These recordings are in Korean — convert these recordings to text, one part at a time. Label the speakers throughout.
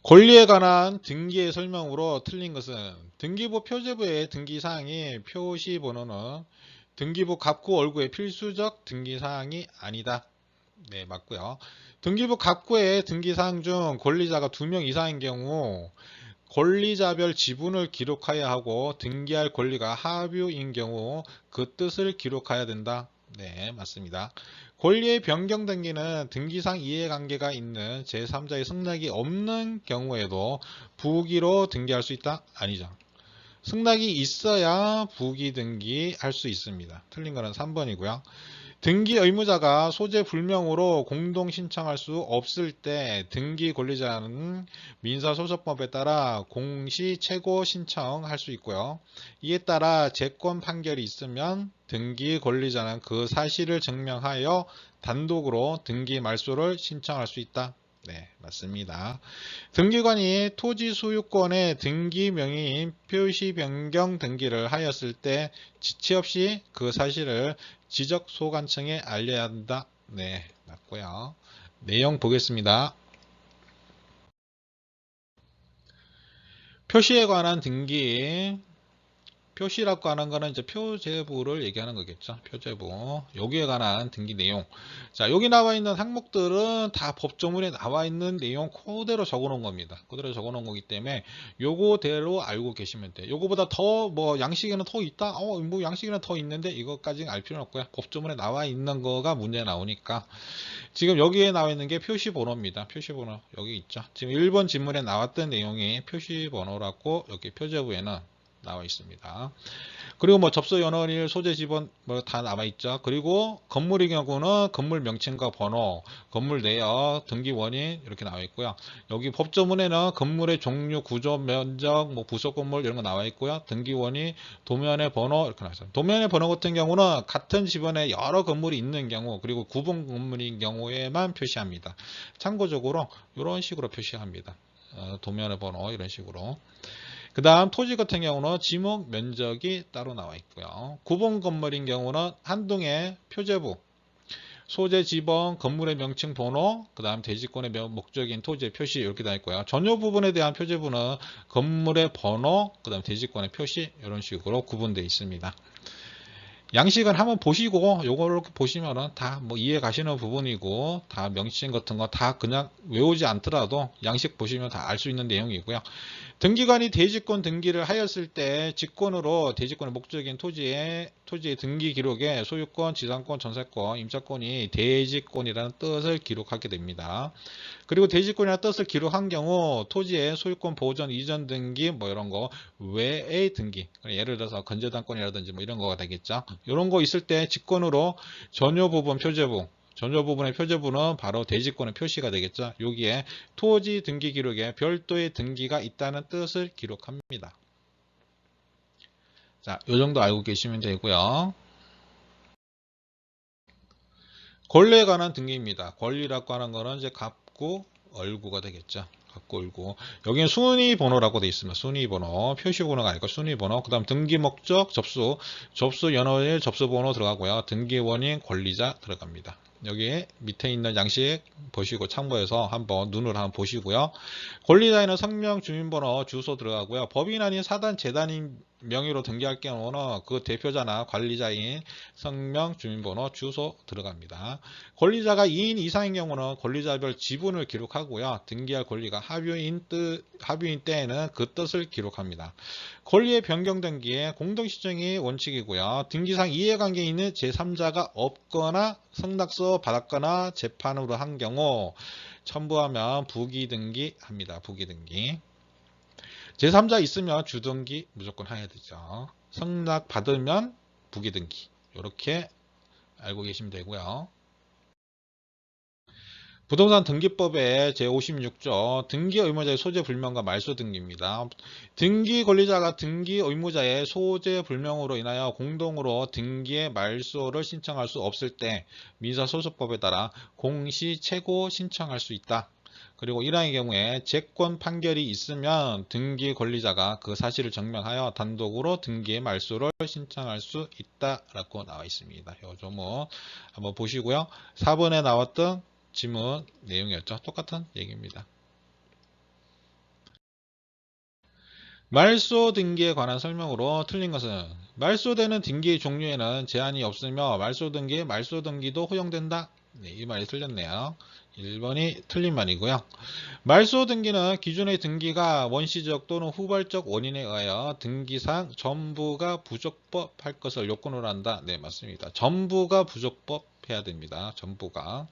Speaker 1: 권리에 관한 등기의 설명으로 틀린 것은 등기부 표제부의 등기사항이 표시번호는 등기부 갑구 얼구의 필수적 등기사항이 아니다. 네, 맞고요. 등기부 갑구의 등기사항 중 권리자가 2명 이상인 경우 권리자별 지분을 기록해야 하고 등기할 권리가 하뷰인 경우 그 뜻을 기록해야 된다. 네, 맞습니다. 권리의 변경 등기는 등기상 이해관계가 있는 제3자의 승낙이 없는 경우에도 부기로 등기할 수 있다? 아니죠. 승낙이 있어야 부기 등기할 수 있습니다. 틀린 거는 3번이고요. 등기 의무자가 소재 불명으로 공동 신청할 수 없을 때 등기 권리자는 민사소송법에 따라 공시 최고 신청할 수 있고요. 이에 따라 재권 판결이 있으면 등기 권리자는 그 사실을 증명하여 단독으로 등기 말소를 신청할 수 있다. 네, 맞습니다. 등기관이 토지 소유권의 등기 명의인 표시 변경 등기를 하였을 때 지체 없이 그 사실을 지적 소관청에 알려야 한다. 네, 맞고요. 내용 보겠습니다. 표시에 관한 등기. 표시라고 하는 거는 이제 표제부를 얘기하는 거겠죠. 표제부. 여기에 관한 등기 내용. 자, 여기 나와 있는 항목들은 다 법조문에 나와 있는 내용 그대로 적어 놓은 겁니다. 그대로 적어 놓은 거기 때문에 요거대로 알고 계시면 돼요. 요거보다 더 뭐 양식에는 더 있다? 뭐 양식에는 더 있는데 이것까지는 알 필요는 없고요. 법조문에 나와 있는 거가 문제 나오니까. 지금 여기에 나와 있는 게 표시번호입니다. 표시번호. 여기 있죠. 지금 1번 지문에 나왔던 내용이 표시번호라고 여기 표제부에는 나와 있습니다. 그리고 뭐 접수 연원일, 소재 지번 뭐 다 남아 있죠. 그리고 건물의 경우는 건물 명칭과 번호, 건물 내역, 등기 원인 이렇게 나와 있고요. 여기 법조문에는 건물의 종류, 구조, 면적, 뭐 부속 건물 이런 거 나와 있고요. 등기 원인, 도면의 번호 이렇게 나와 있어요. 도면의 번호 같은 경우는 같은 지번에 여러 건물이 있는 경우 그리고 구분 건물인 경우에만 표시합니다. 참고적으로 이런 식으로 표시합니다. 도면의 번호 이런 식으로. 그 다음 토지 같은 경우는 지목 면적이 따로 나와 있고요. 구분 건물인 경우는 한동의 표제부, 소재 지번, 건물의 명칭 번호, 그 다음 대지권의 목적인 토지의 표시 이렇게 되어 있고요. 전요 부분에 대한 표제부는 건물의 번호, 그 다음 대지권의 표시 이런 식으로 구분되어 있습니다. 양식은 한번 보시고 요거를 보시면은 다 뭐 이해 가시는 부분이고 다 명칭 같은 거 다 그냥 외우지 않더라도 양식 보시면 다 알 수 있는 내용이고요. 등기관이 대지권 등기를 하였을 때 직권으로 대지권의 목적인 토지의 등기 기록에 소유권, 지상권, 전세권, 임차권이 대지권이라는 뜻을 기록하게 됩니다. 그리고 대지권이라는 뜻을 기록한 경우 토지의 소유권 보전, 이전 등기 뭐 이런 거 외의 등기 예를 들어서 건재당권이라든지 뭐 이런 거가 되겠죠. 이런 거 있을 때 직권으로 전요 부분 표제부 전요 부분의 표제부는 바로 대지권의 표시가 되겠죠. 여기에 토지 등기 기록에 별도의 등기가 있다는 뜻을 기록합니다. 자, 요 정도 알고 계시면 되고요. 권리에 관한 등기입니다. 권리라고 하는 거는 이제 갑구, 얼구가 되겠죠. 갑구, 얼구. 여기는 순위 번호라고 되어 있습니다. 순위 번호. 표시 번호가 아니고 순위 번호. 그 다음 등기 목적, 접수 연원일, 접수 번호 들어가고요. 등기 원인, 권리자 들어갑니다. 여기 밑에 있는 양식 보시고 참고해서 한번 눈으로 한번 보시고요. 권리자에는 성명, 주민번호, 주소 들어가고요. 법인 아닌 사단, 재단인 명의로 등기할 경우는 그 대표자나 관리자인 성명, 주민번호, 주소 들어갑니다. 권리자가 2인 이상인 경우는 권리자별 지분을 기록하고요. 등기할 권리가 합유인 때에는 그 뜻을 기록합니다. 권리의 변경 등기에 공동시정이 원칙이고요. 등기상 이해관계 있는 제3자가 없거나 승낙서 받았거나 재판으로 한 경우 첨부하면 부기등기 합니다. 부기등기. 제3자 있으면 주등기 무조건 해야 되죠. 승낙 받으면 부기등기. 이렇게 알고 계시면 되고요. 부동산 등기법의 제56조 등기 의무자의 소재 불명과 말소 등기입니다. 등기 권리자가 등기 의무자의 소재 불명으로 인하여 공동으로 등기의 말소를 신청할 수 없을 때 민사소송법에 따라 공시 최고 신청할 수 있다. 그리고 이러한 경우에 재권 판결이 있으면 등기 권리자가 그 사실을 증명하여 단독으로 등기의 말소를 신청할 수 있다라고 나와 있습니다. 이 조문 한번 보시고요. 4번에 나왔던 지문 내용이었죠. 똑같은 얘기입니다. 말소 등기에 관한 설명으로 틀린 것은 말소되는 등기 종류에는 제한이 없으며 말소 등기에 말소 등기도 허용된다. 네, 이 말이 틀렸네요. 1번이 틀린 말이고요. 말소 등기는 기존의 등기가 원시적 또는 후발적 원인에 의하여 등기상 전부가 부적법할 것을 요건으로 한다. 네, 맞습니다. 전부가 부적법해야 됩니다. 전부가.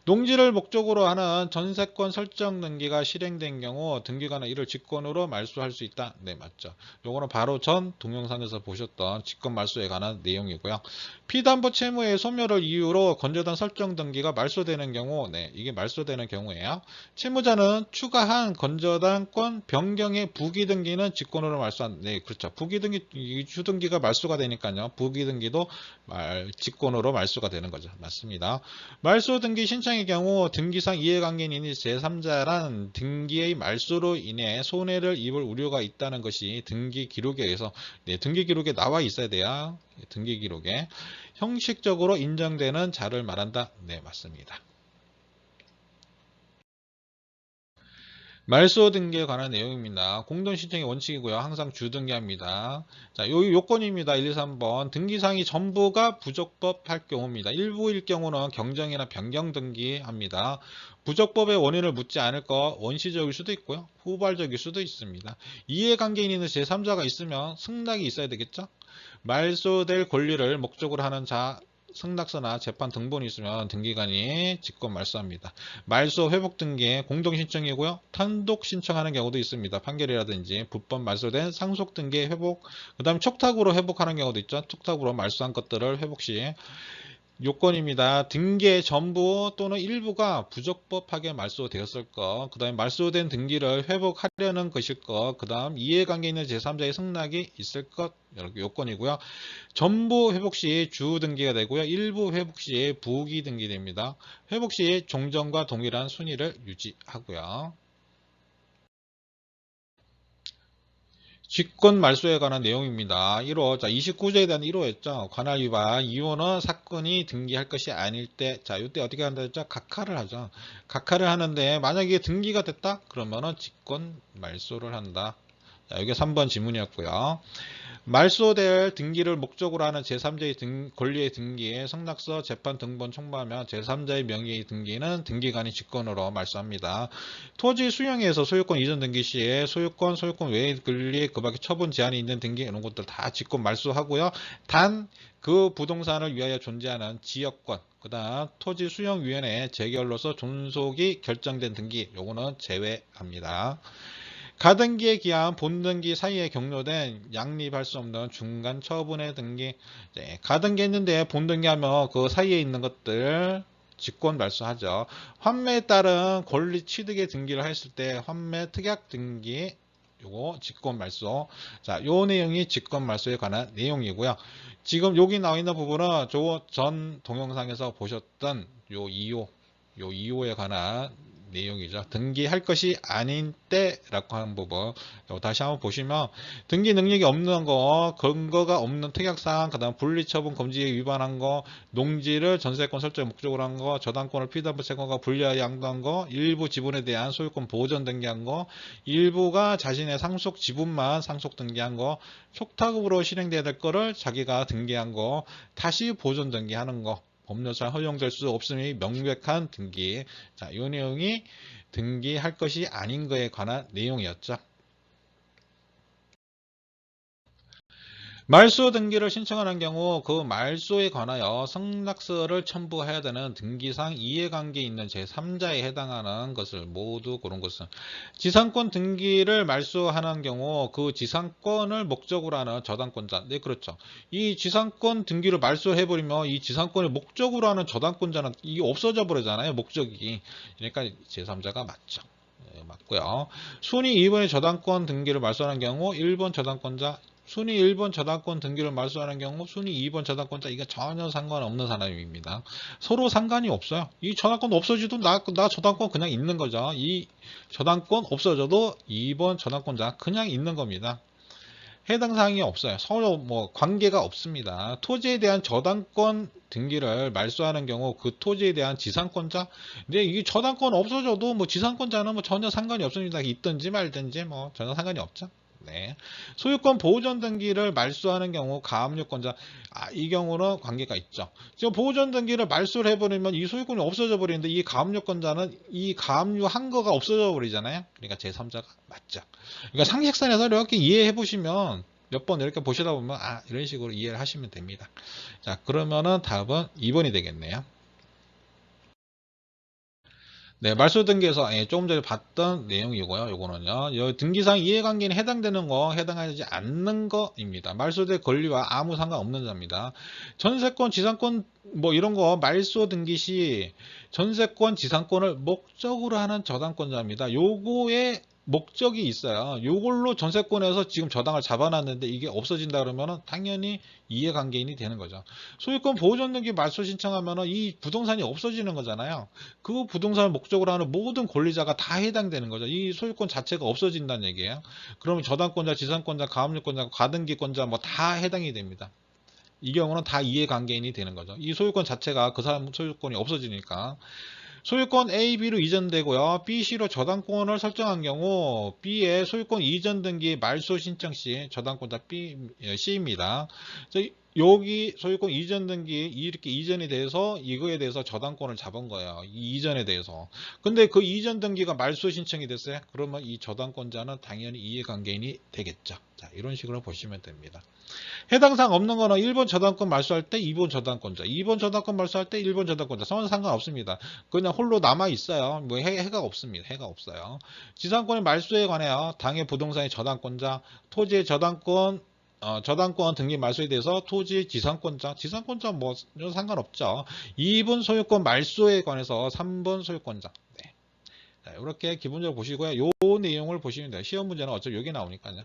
Speaker 1: 농지를 목적으로 하는 전세권 설정 등기가 실행된 경우 등기관은 이를 직권으로 말소할 수 있다. 네, 맞죠. 요거는 바로 전 동영상에서 보셨던 직권 말소에 관한 내용이고요. 피담보 채무의 소멸을 이유로 건조단 설정 등기가 말소되는 경우, 네, 이게 말소되는 경우에요. 채무자는 추가한 건조단권 변경의 부기 등기는 직권으로 말소한, 네, 그렇죠. 부기 등기, 주등기가 말소가 되니까요. 부기 등기도 직권으로 말소가 되는 거죠. 맞습니다. 말소 등기 신청의 경우 등기상 이해관계인이 제3자란 등기의 말소로 인해 손해를 입을 우려가 있다는 것이 등기 기록에 의해서, 네, 등기 기록에 나와 있어야 돼요. 등기 기록에 형식적으로 인정되는 자를 말한다. 네, 맞습니다. 말소 등기에 관한 내용입니다. 공동신청의 원칙이고요. 항상 주등기합니다. 자, 요 요건입니다. 1, 2, 3번. 등기상이 전부가 부적법할 경우입니다. 일부일 경우는 경정이나 변경 등기합니다. 부적법의 원인을 묻지 않을 거 원시적일 수도 있고요. 후발적일 수도 있습니다. 이해관계인 있는 제3자가 있으면 승낙이 있어야 되겠죠. 말소될 권리를 목적으로 하는 자, 승낙서나 재판 등본이 있으면 등기관이 직권 말소합니다. 말소 회복 등기 공동 신청이고요. 단독 신청하는 경우도 있습니다. 판결이라든지 불법 말소된 상속 등기 회복, 그 다음에 촉탁으로 회복하는 경우도 있죠. 촉탁으로 말소한 것들을 회복 시 요건입니다. 등기의 전부 또는 일부가 부적법하게 말소되었을 것, 그 다음에 말소된 등기를 회복하려는 것일 것, 그 다음 이해관계 있는 제3자의 승낙이 있을 것, 이렇게 요건이고요. 전부 회복 시 주 등기가 되고요. 일부 회복 시 부기 등기됩니다. 회복 시 종전과 동일한 순위를 유지하고요. 직권 말소에 관한 내용입니다. 1호, 자, 29조에 대한 1호였죠. 관할 위반, 2호는 사건이 등기할 것이 아닐 때, 자, 이때 어떻게 한다 했죠? 각하를 하죠. 각하를 하는데, 만약에 등기가 됐다? 그러면은 직권 말소를 한다. 자, 이게 3번 지문이었고요. 말소될 등기를 목적으로 하는 제3자의 권리의 등기에 성낙서, 재판 등본 첨부하면 제3자의 명의의 등기는 등기관이 직권으로 말소합니다. 토지 수용에서 소유권 이전 등기 시에 소유권 외의 권리, 그 밖에 처분 제한이 있는 등기 이런 것들 다 직권 말소하고요. 단 그 부동산을 위하여 존재하는 지역권, 그 다음 토지 수용위원회 재결로서 존속이 결정된 등기, 요거는 제외합니다. 가등기에 기한 본등기 사이에 경로된 양립할 수 없는 중간 처분의 등기. 네, 가등기 했는데 본등기하면 그 사이에 있는 것들 직권 말소하죠. 환매에 따른 권리 취득의 등기를 했을 때 환매 특약 등기 요거 직권 말소. 자, 요 내용이 직권 말소에 관한 내용이고요. 지금 여기 나와 있는 부분은 저 전 동영상에서 보셨던 요 2호에 관한 내용이죠. 등기할 것이 아닌 때라고 하는 부분 다시 한번 보시면 등기 능력이 없는 거, 근거가 없는 특약사항, 그 다음 분리처분 금지에 위반한 거, 농지를 전세권 설정 목적으로 한 거, 저당권을 피담보 채권과 분리하여 양도한 거, 일부 지분에 대한 소유권 보전 등기한 거, 일부가 자신의 상속 지분만 상속 등기한 거, 촉탁으로 실행돼야 될 거를 자기가 등기한 거, 다시 보전 등기하는 거, 법률상 허용될 수 없음이 명백한 등기. 자, 이 내용이 등기할 것이 아닌 것에 관한 내용이었죠. 말소 등기를 신청하는 경우 그 말소에 관하여 성낙서를 첨부해야 되는 등기상 이해관계 있는 제3자에 해당하는 것을 모두 그런 것은 지상권 등기를 말소하는 경우 그 지상권을 목적으로 하는 저당권자. 네, 그렇죠. 이 지상권 등기를 말소해버리면 이 지상권을 목적으로 하는 저당권자는 이게 없어져 버리잖아요. 목적이. 그러니까 제3자가 맞죠. 네, 맞고요. 순위 2번의 저당권 등기를 말소하는 경우 1번 저당권자, 순위 1번 저당권 등기를 말소하는 경우 순위 2번 저당권자, 이게 전혀 상관없는 사람입니다. 서로 상관이 없어요. 이 저당권 없어지도 나 저당권 그냥 있는 거죠. 이 저당권 없어져도 2번 저당권자 그냥 있는 겁니다. 해당 사항이 없어요. 서로 뭐 관계가 없습니다. 토지에 대한 저당권 등기를 말소하는 경우 그 토지에 대한 지상권자, 근데 이게 저당권 없어져도 뭐 지상권자는 뭐 전혀 상관이 없습니다. 있든지 말든지 뭐 전혀 상관이 없죠. 네. 소유권 보존 등기를 말소하는 경우 가압류권자, 이 경우는 관계가 있죠. 지금 보존 등기를 말소를 해버리면 이 소유권이 없어져 버리는데 이 가압류권자는 이 가압류한 거가 없어져 버리잖아요. 그러니까 제3자가 맞죠. 그러니까 상식선에서 이렇게 이해해 보시면 몇 번 이렇게 보시다 보면 이런 식으로 이해를 하시면 됩니다. 자, 그러면은 답은 2번이 되겠네요. 네, 말소 등기에서 조금 전에 봤던 내용이고요. 요거는요. 등기상 이해관계는 해당되는 거, 해당하지 않는 거입니다. 말소될 권리와 아무 상관없는 자입니다. 전세권, 지상권 뭐 이런 거 말소 등기 시 전세권, 지상권을 목적으로 하는 저당권자입니다. 요거에 목적이 있어요. 요걸로 전세권에서 지금 저당을 잡아놨는데 이게 없어진다 그러면은 당연히 이해관계인이 되는 거죠. 소유권 보존 등기 말소 신청하면은 이 부동산이 없어지는 거잖아요. 그 부동산을 목적으로 하는 모든 권리자가 다 해당되는 거죠. 이 소유권 자체가 없어진다는 얘기예요. 그러면 저당권자, 지상권자, 가압류권자, 과등기권자 뭐 다 해당이 됩니다. 이 경우는 다 이해관계인이 되는 거죠. 이 소유권 자체가 그 사람 소유권이 없어지니까. 소유권 A, B로 이전되고요. B, C로 저당권을 설정한 경우 B의 소유권 이전 등기 말소 신청 시 저당권자 B, C입니다. 여기 소유권 이전 등기 이렇게 이전이 돼서 이거에 대해서 저당권을 잡은 거예요. 이 이전에 대해서. 근데 그 이전 등기가 말소 신청이 됐어요. 그러면 이 저당권자는 당연히 이해관계인이 되겠죠. 자, 이런 식으로 보시면 됩니다. 해당 사항 없는 거는 1번 저당권 말소할 때 2번 저당권자, 2번 저당권 말소할 때 1번 저당권자, 상관없습니다. 그냥 홀로 남아 있어요. 뭐 해가 없습니다. 해가 없어요. 지상권의 말소에 관하여 당해 부동산의 저당권자, 토지의 저당권 등기 말소에 대해서 토지 지상권자 뭐 상관없죠. 2번 소유권 말소에 관해서 3번 소유권자. 네. 자, 이렇게 기본적으로 보시고요. 요 내용을 보시면 돼요. 시험 문제는 어차피 여기 나오니까요.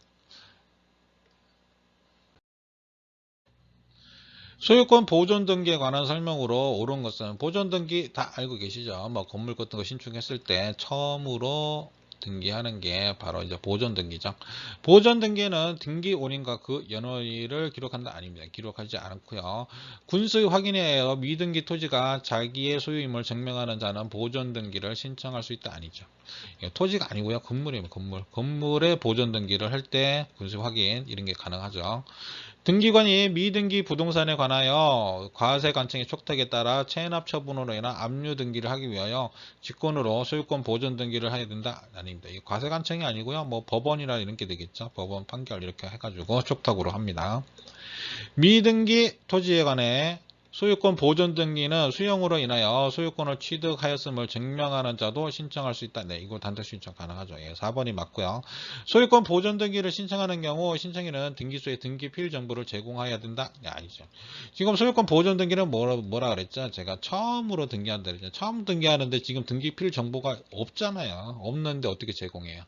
Speaker 1: 소유권 보존 등기에 관한 설명으로 옳은 것은 보존 등기 다 알고 계시죠? 뭐 건물 같은 거 신축했을 때 처음으로 등기하는 게 바로 이제 보존 등기죠. 보존 등기는 등기 원인과 그 연월일을 기록한다 아닙니다. 기록하지 않고요. 군수의 확인에 의하여 미등기 토지가 자기의 소유임을 증명하는 자는 보존 등기를 신청할 수 있다 아니죠. 토지가 아니고요. 건물이면 건물의 보존 등기를 할 때 군수 확인 이런 게 가능하죠. 등기관이 미등기 부동산에 관하여 과세관청의 촉탁에 따라 체납 처분으로 인한 압류 등기를 하기 위하여 직권으로 소유권 보존 등기를 해야 된다? 아닙니다. 이 과세관청이 아니고요. 뭐 법원이나 이런 게 되겠죠. 법원 판결 이렇게 해가지고 촉탁으로 합니다. 미등기 토지에 관해 소유권 보존 등기는 수용으로 인하여 소유권을 취득하였음을 증명하는 자도 신청할 수 있다. 네, 이거 단독 신청 가능하죠. 예, 4번이 맞고요. 소유권 보존 등기를 신청하는 경우 신청인은 등기소에 등기 필 정보를 제공해야 된다? 네, 아니죠. 지금 소유권 보존 등기는 뭐라 그랬죠? 제가 처음으로 등기한다 그랬죠. 처음 등기하는데 지금 등기 필 정보가 없잖아요. 없는데 어떻게 제공해요?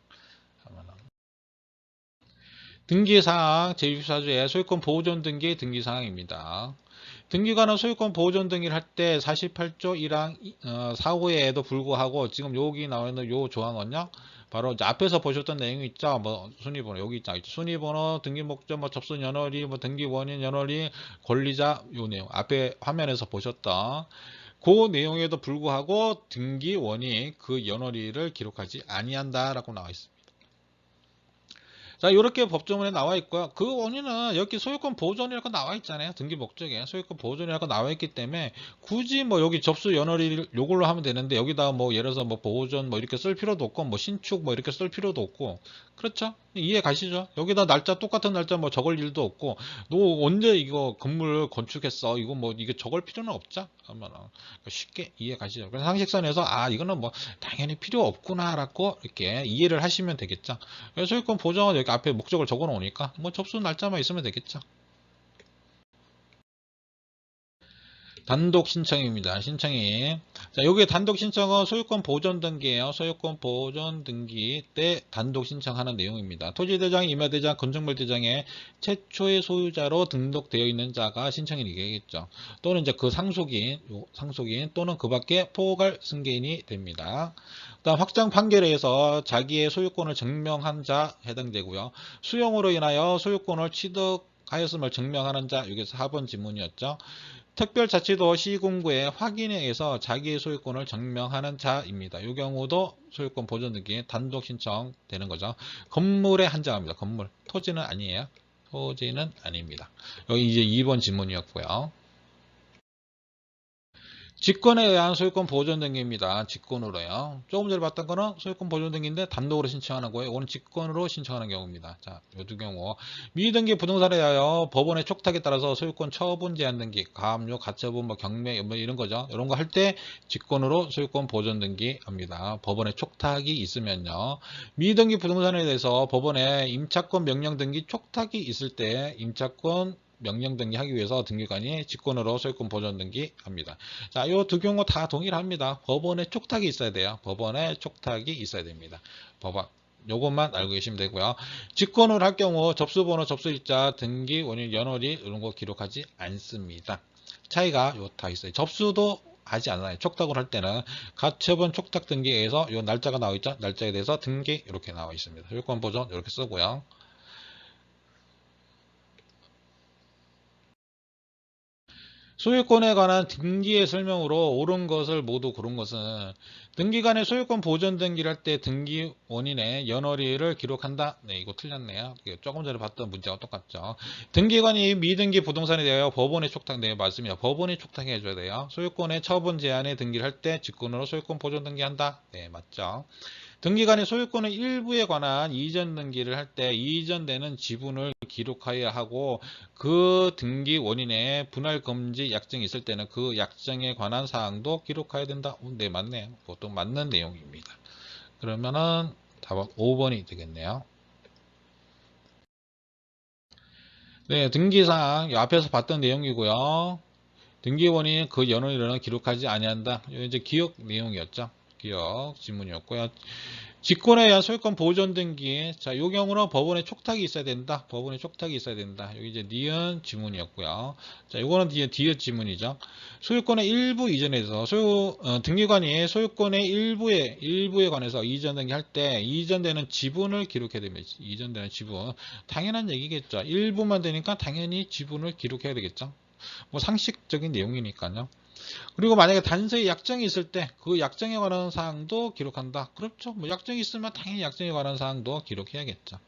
Speaker 1: 등기사항 제24조의 소유권 보존 등기 등기사항입니다. 등기관은 소유권 보존 등기를 할 때 48조 1항 4호에도 불구하고 지금 여기 나와 있는 요 조항은요. 바로 앞에서 보셨던 내용이 있죠. 뭐 순위번호 여기 있죠. 순위번호, 등기 목적, 뭐 접수 연월이, 뭐 등기 원인 연월이, 권리자 요 내용 앞에 화면에서 보셨던 그 내용에도 불구하고 등기 원인 그 연월일을 기록하지 아니한다라고 나와 있습니다. 자, 이렇게 법조문에 나와 있고요. 그 원인은 여기 소유권 보존이라고 나와 있잖아요. 등기 목적에 소유권 보존이라고 나와 있기 때문에 굳이 뭐 여기 접수 연월일 요걸로 하면 되는데 여기다 뭐 예를 들어서 뭐 보존 뭐 이렇게 쓸 필요도 없고 뭐 신축 뭐 이렇게 쓸 필요도 없고 그렇죠? 이해 가시죠? 여기다 날짜 똑같은 날짜 뭐 적을 일도 없고 너 언제 이거 건물 건축했어? 이거 뭐 이게 적을 필요는 없죠? 그러면 쉽게 이해 가시죠? 그래서 상식선에서 이거는 뭐 당연히 필요 없구나라고 이렇게 이해를 하시면 되겠죠? 소유권 보존은 여기 앞에 목적을 적어 놓으니까 뭐 접수 날짜만 있으면 되겠죠. 단독 신청입니다. 신청이. 자, 여기 단독 신청은 소유권 보존 등기예요. 소유권 보존 등기 때 단독 신청하는 내용입니다. 토지대장, 임야대장, 건축물대장의 최초의 소유자로 등록되어 있는 자가 신청인이겠죠. 또는 이제 그 상속인 또는 그 밖에 포괄 승계인이 됩니다. 그다음 확정 판결에 의해서 자기의 소유권을 증명한 자 해당되고요. 수용으로 인하여 소유권을 취득 하였음을 증명하는 자, 여기서 4번 지문이었죠. 특별자치도 시군구의 확인에 의해서 자기의 소유권을 증명하는 자입니다. 이 경우도 소유권 보존 등기 단독 신청되는 거죠. 건물에 한정합니다. 건물. 토지는 아니에요. 토지는 아닙니다. 여기 이제 2번 지문이었고요. 직권에 의한 소유권 보존 등기입니다. 직권으로요. 조금 전에 봤던 거는 소유권 보존 등기인데 단독으로 신청하는 거예요. 이거는 직권으로 신청하는 경우입니다. 자, 이 두 경우. 미등기 부동산에 대하여 법원의 촉탁에 따라서 소유권 처분 제한 등기, 가압류, 가처분, 경매 뭐 이런 거죠. 이런 거 할 때 직권으로 소유권 보존 등기 합니다. 법원의 촉탁이 있으면요. 미등기 부동산에 대해서 법원에 임차권 명령 등기 촉탁이 있을 때 임차권 명령 등기하기 위해서 등기관이 직권으로 소유권 보존 등기 합니다. 자, 요 두 경우 다 동일합니다. 법원에 촉탁이 있어야 돼요. 법원에 촉탁이 있어야 됩니다. 법원. 요것만 알고 계시면 되고요. 직권을 할 경우 접수번호, 접수일자, 등기, 원인, 연월일 이런 거 기록하지 않습니다. 차이가 요 다 있어요. 접수도 하지 않아요. 촉탁을 할 때는 가처분 촉탁 등기에 의해서 요 날짜가 나와 있죠. 날짜에 대해서 등기 이렇게 나와 있습니다. 소유권 보존 이렇게 쓰고요. 소유권에 관한 등기의 설명으로 옳은 것을 모두 고른 것은 등기관의 소유권 보존 등기를 할 때 등기 원인의 연월일을 기록한다. 네, 이거 틀렸네요. 조금 전에 봤던 문제와 똑같죠. 등기관이 미등기 부동산에 대하여 법원에 촉탁, 네, 맞습니다. 법원이 촉탁해 줘야 돼요. 소유권의 처분 제한에 등기를 할 때 직권으로 소유권 보존 등기한다. 네, 맞죠. 등기관이 소유권의 일부에 관한 이전 등기를 할 때 이전되는 지분을 기록하여야 하고 그 등기 원인에 분할 금지 약정이 있을 때는 그 약정에 관한 사항도 기록해야 된다. 네, 맞네요. 보통 맞는 내용입니다. 그러면은 답은 5번이 되겠네요. 네, 등기사항 앞에서 봤던 내용이고요. 등기 원인 그 연원일은 기록하지 아니한다. 이제 기억 내용이었죠. 기억 지문이었고요. 직권에 의한 소유권 보존 등기. 자, 요 경우는 법원에 촉탁이 있어야 된다. 법원에 촉탁이 있어야 된다. 여기 이제 니은 지문이었고요. 자, 요거는 뒤에 지문이죠. 소유권의 일부 이전에 대해서 등기관이 소유권의 일부에 관해서 이전 등기할 때 이전되는 지분을 기록해야 됩니다. 이전되는 지분. 당연한 얘기겠죠. 일부만 되니까 당연히 지분을 기록해야 되겠죠. 뭐 상식적인 내용이니까요. 그리고 만약에 단서의 약정이 있을 때 그 약정에 관한 사항도 기록한다. 그렇죠. 뭐 약정이 있으면 당연히 약정에 관한 사항도 기록해야겠죠.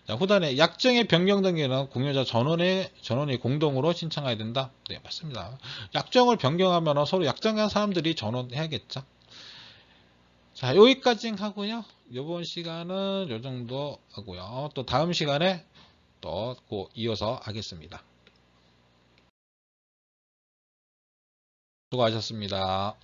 Speaker 1: 자, 후단에 약정의 변경 등기는 공유자 전원이 공동으로 신청해야 된다. 네, 맞습니다. 약정을 변경하면 서로 약정한 사람들이 전원해야겠죠. 자, 여기까지 하고요. 이번 시간은 요 정도 하고요. 또 다음 시간에 또 이어서 하겠습니다. 수고하셨습니다.